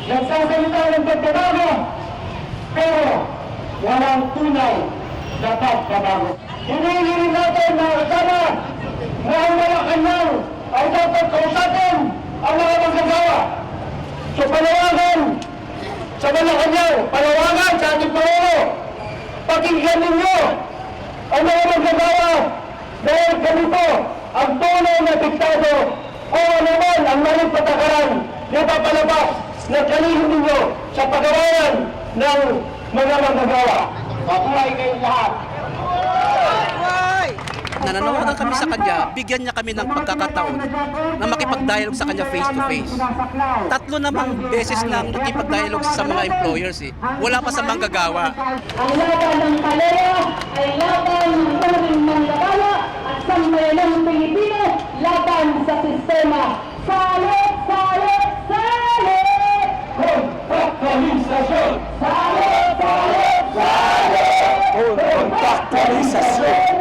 nagsasalita ng pagbabago, pero walang tunay na pagbabago. Hinihiling natin mga kasama na ang Malacanang ay dapat kausapin ang mga manggagawa. So panawagan sa Malacanang, panawagan sa ating Pangulo, pakinggan ninyo ang mga manggagawa dahil ganito ang tunay na diktado o ano man ang maling patakaran na papalabas na kalihim ninyo sa pagawayan ng mga manggagawa. Mabuhay kayong lahat! Nananawagan kami sa kanya, bigyan niya kami ng pagkakataon na makipag-dialogue sa kanya face to face. 3 namang beses nang nakipag-dialogue sa mga employers eh. Wala pa sa manggagawa. Ang laban ng kalera ay laban ng unang manggagawa at sambayanang Pilipino laban sa sistema. Salit! Salit! Salit! Kontraktualisasyon! Salit! Salit! Salit! Kontraktualisasyon!